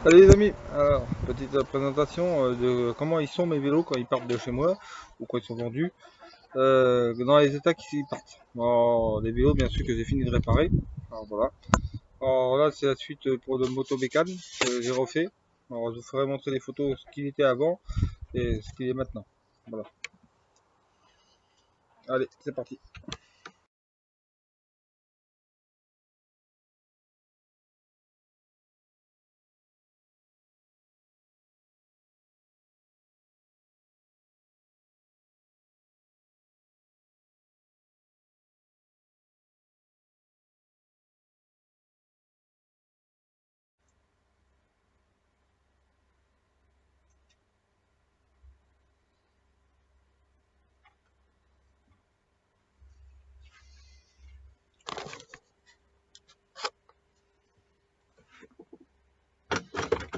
Salut les amis, alors petite présentation de comment ils sont mes vélos quand ils partent de chez moi ou quand ils sont vendus, dans les états qu'ils partent. Alors, les vélos bien sûr que j'ai fini de réparer, alors voilà. Alors là c'est la suite pour le moto bécane que j'ai refait. Alors je vous ferai montrer les photos ce qu'il était avant et ce qu'il est maintenant. Voilà. Allez, c'est parti.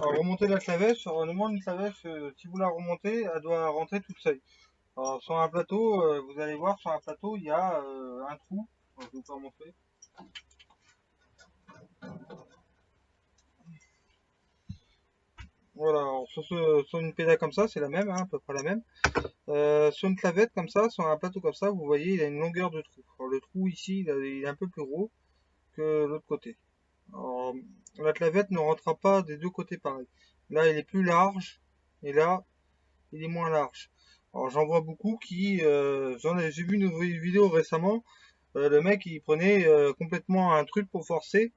Alors remonter la clavèche, alors le moins une clavèche, si vous la remontez, elle doit rentrer toute seule. Alors sur un plateau, vous allez voir sur un plateau il y a un trou, je vais vous faire montrer. Voilà, alors sur une pédale comme ça, c'est la même, hein, à peu près la même. Sur une clavette comme ça, sur un plateau comme ça, vous voyez, il a une longueur de trou. Alors, le trou ici, il est un peu plus gros que l'autre côté. Alors, la clavette ne rentrera pas des deux côtés pareil. Là, il est plus large, et là, il est moins large. Alors, j'en vois beaucoup qui, j'ai vu une vidéo récemment, le mec, il prenait complètement un truc pour forcer.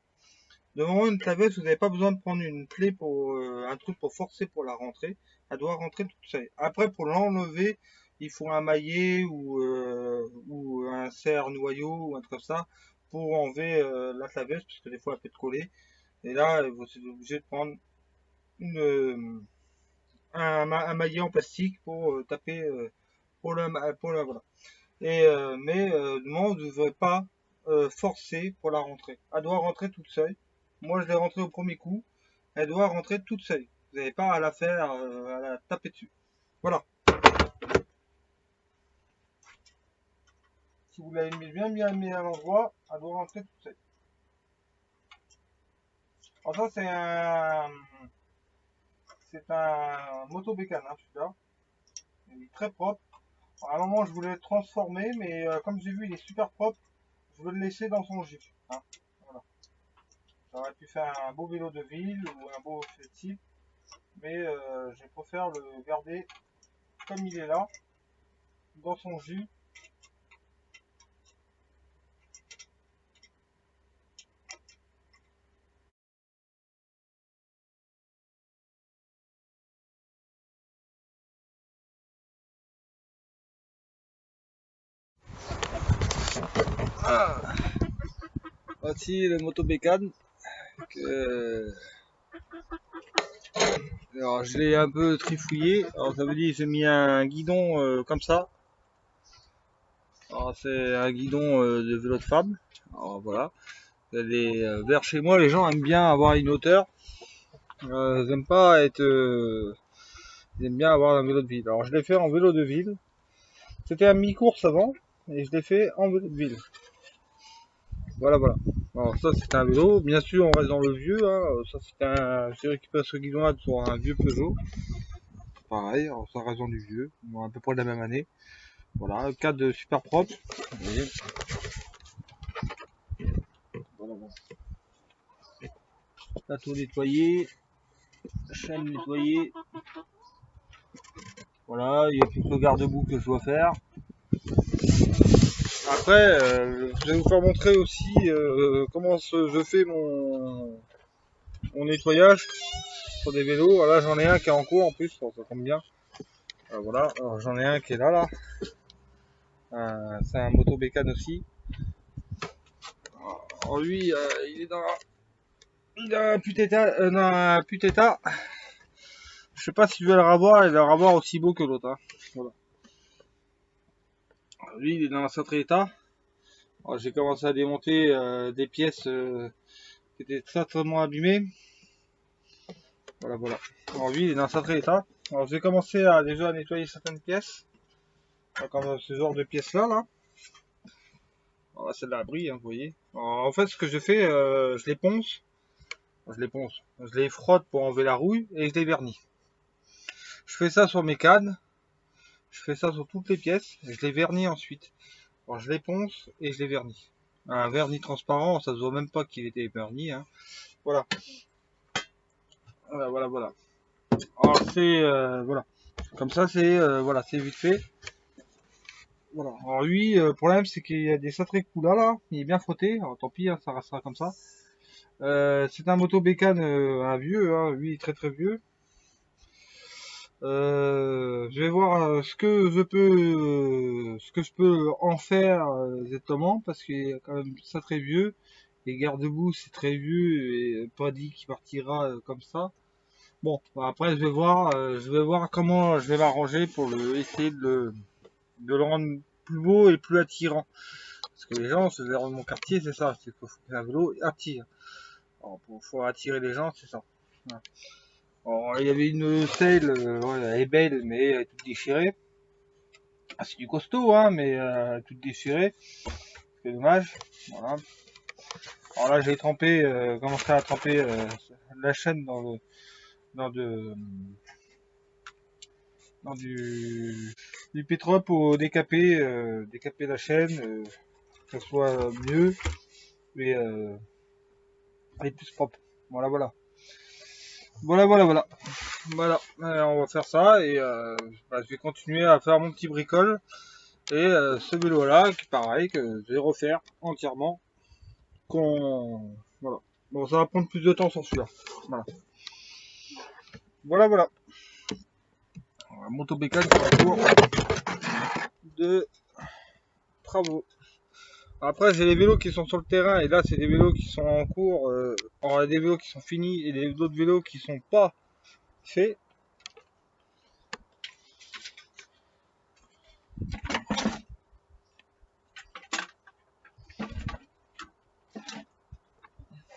Devant une clavette, vous n'avez pas besoin de prendre une clé pour un truc pour forcer pour la rentrer. Elle doit rentrer toute seule. Après, pour l'enlever, il faut un maillet ou un serre-noyau ou un truc comme ça pour enlever la clavette, parce que des fois elle peut te coller. Et là, vous êtes obligé de prendre un maillet en plastique pour taper pour la voilà. Non, vous ne devrez pas forcer pour la rentrer. Elle doit rentrer toute seule. Moi, je l'ai rentrée au premier coup. Elle doit rentrer toute seule. Vous n'avez pas à la faire, à la taper dessus. Voilà. Si vous l'avez bien mis à l'endroit, elle doit rentrer toute seule. Alors ça, c'est un moto bécane, hein, celui-là. Il est très propre. À un moment, je voulais le transformer, mais comme j'ai vu, il est super propre. Je veux le laisser dans son jus. Hein. Voilà. J'aurais pu faire un beau vélo de ville ou un beau type, mais je préfère le garder comme il est là, dans son jus. Ah, voici le moto bécane. Alors je l'ai un peu trifouillé. Alors ça veut dire que j'ai mis un guidon comme ça. Alors c'est un guidon de vélo de femme. Alors voilà. Vers chez moi, les gens aiment bien avoir une hauteur. Ils aiment pas être. Ils aiment bien avoir un vélo de ville. Alors je l'ai fait en vélo de ville. C'était un mi-course avant et je l'ai fait en vélo de ville. Voilà, voilà. Alors ça c'est un vélo. Bien sûr, on reste dans le vieux. Hein. Ça c'est j'ai récupéré ce guidon-là sur un vieux Peugeot. Pareil, alors ça reste dans du vieux. À peu près de la même année. Voilà, le cadre super propre. Vous voyez. Voilà, voilà. Là tout nettoyé, chaîne nettoyée. Voilà, il n'y a plus que le garde-boue que je dois faire. Après, je vais vous faire montrer aussi comment je fais mon nettoyage sur des vélos. Voilà, j'en ai un qui est en cours en plus, ça tombe bien. Voilà, alors j'en ai un qui est là. C'est un moto bécane aussi. Alors lui, il a un putain. Je sais pas si je vais le revoir, il va le revoir aussi beau que l'autre. Hein. Voilà. Lui, il est dans un sacré état. J'ai commencé à démonter des pièces qui étaient totalement abîmées. Voilà, voilà. Alors lui, il est dans un sacré état. Alors j'ai commencé à déjà nettoyer certaines pièces, comme ce genre de pièces là. Alors là, celle-là brille, hein, vous voyez. Alors, en fait, ce que je fais, je les ponce. Je les ponce, je les frotte pour enlever la rouille et je les vernis. Je fais ça sur mes cannes, je fais ça sur toutes les pièces, et je les vernis ensuite. Alors je les ponce et je les vernis. Un vernis transparent, ça se voit même pas qu'il était verni. Hein. Voilà. Voilà. Alors c'est voilà. Comme ça c'est voilà, c'est vite fait. Voilà. Alors lui, le problème c'est qu'il y a des sacrés coups là, il est bien frotté. Alors tant pis, hein, ça restera comme ça. C'est un moto bécane, un vieux, hein, lui il est très vieux. Je vais voir ce que je peux en faire exactement parce qu'il est quand même ça très vieux. Les garde-boue c'est très vieux et pas dit qu'il partira comme ça. Bon, après je vais voir comment je vais m'arranger pour essayer de le rendre plus beau et plus attirant. Parce que les gens, c'est vers mon quartier, c'est ça, c'est qu'il faut qu'un vélo attire. Alors, faut attirer les gens, c'est ça. Voilà. Alors, il y avait une selle, ouais, elle est belle, mais elle est toute déchirée. Ah, c'est du costaud, hein, mais toute déchirée. C'est dommage. Voilà. Alors là, j'ai trempé, commencé à tremper la chaîne dans du pétrole pour décaper la chaîne, que ça soit mieux et plus propre. Voilà. Voilà, on va faire ça et je vais continuer à faire mon petit bricole et ce vélo là qui pareil que je vais refaire entièrement. Voilà. Bon, ça va prendre plus de temps sur celui-là. Voilà. Moto bécane qui est en cours de travaux. Après j'ai les vélos qui sont sur le terrain et là c'est des vélos qui sont en cours, on a des vélos qui sont finis et des autres vélos qui sont pas faits.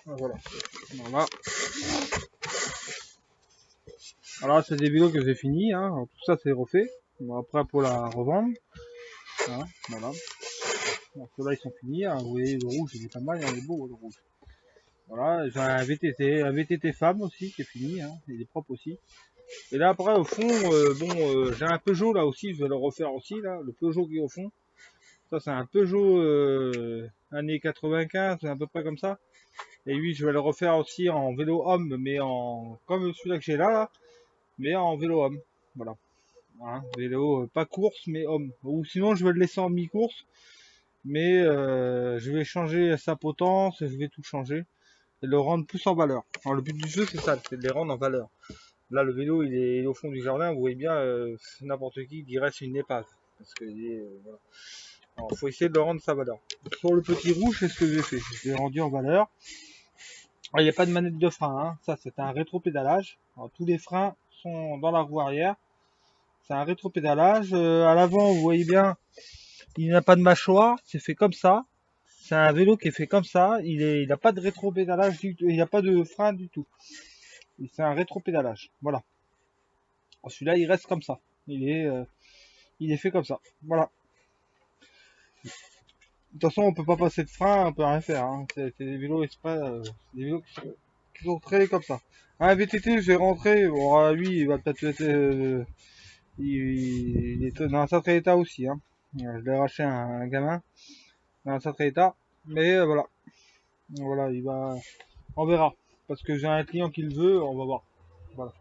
Voilà. Alors c'est des vélos que j'ai fini, hein. Alors, tout ça c'est refait. Bon, après pour la revendre. Hein, voilà. Donc ceux-là ils sont finis, hein. Vous voyez le rouge il est pas mal, il est beau le rouge. Voilà, j'ai un VTT femme aussi qui est fini, hein. Il est propre aussi. Et là après au fond, j'ai un Peugeot là aussi, je vais le refaire aussi là, le Peugeot qui est au fond. Ça c'est un Peugeot années 95, à peu près comme ça. Et lui je vais le refaire aussi en vélo homme, mais en comme celui-là que j'ai là, mais en vélo homme. Voilà. Hein, vélo pas course mais homme. Ou sinon je vais le laisser en mi-course, mais je vais changer sa potence, je vais tout changer et le rendre plus en valeur. Alors, le but du jeu c'est ça, c'est de les rendre en valeur. Là le vélo il est au fond du jardin, vous voyez bien, n'importe qui dirait c'est une épave. Parce que voilà. Alors faut essayer de le rendre sa valeur. Sur le petit rouge c'est ce que j'ai fait, je l'ai rendu en valeur. Il n'y a pas de manette de frein, hein. Ça c'est un rétropédalage. Alors, tous les freins sont dans la roue arrière. C'est un rétropédalage. À l'avant, vous voyez bien, il n'a pas de mâchoire. C'est fait comme ça. C'est un vélo qui est fait comme ça. Il n'a pas de rétropédalage du tout. Il n'y a pas de frein du tout. C'est un rétropédalage. Voilà. Celui-là, il reste comme ça. Il est fait comme ça. Voilà. De toute façon, on peut pas passer de frein, on peut rien faire. Hein. C'est des vélos exprès, des vélos qui sont créés comme ça. Un VTT, je vais rentrer. Bon, lui, il va peut-être être, il est dans un sacré état aussi. Hein. Je l'ai arraché un gamin dans un sacré état. Mais voilà, on verra. Parce que j'ai un client qui le veut, on va voir. Voilà.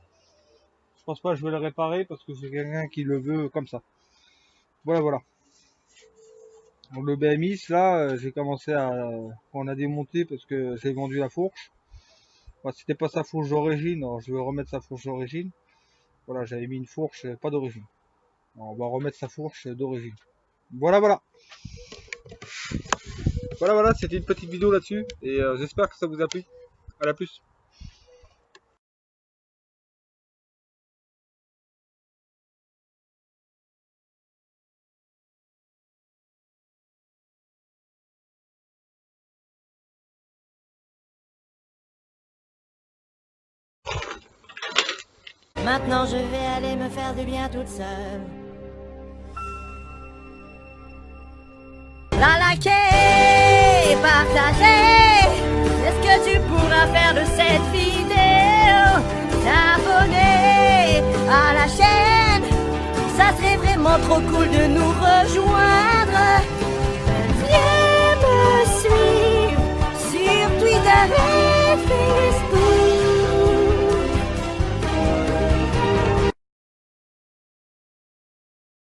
Je pense pas que je vais le réparer parce que j'ai quelqu'un qui le veut comme ça. Voilà. Donc, le BMX, là, j'ai commencé on a démonté parce que j'ai vendu la fourche. Enfin, c'était pas sa fourche d'origine, alors je vais remettre sa fourche d'origine. Voilà, j'avais mis une fourche pas d'origine. On va remettre sa fourche d'origine. Voilà. Voilà, c'était une petite vidéo là-dessus. Et j'espère que ça vous a plu. À la plus. Maintenant je vais aller me faire du bien toute seule. La liker et partager, c'est ce que tu pourras faire de cette vie. trop cool de nous rejoindre.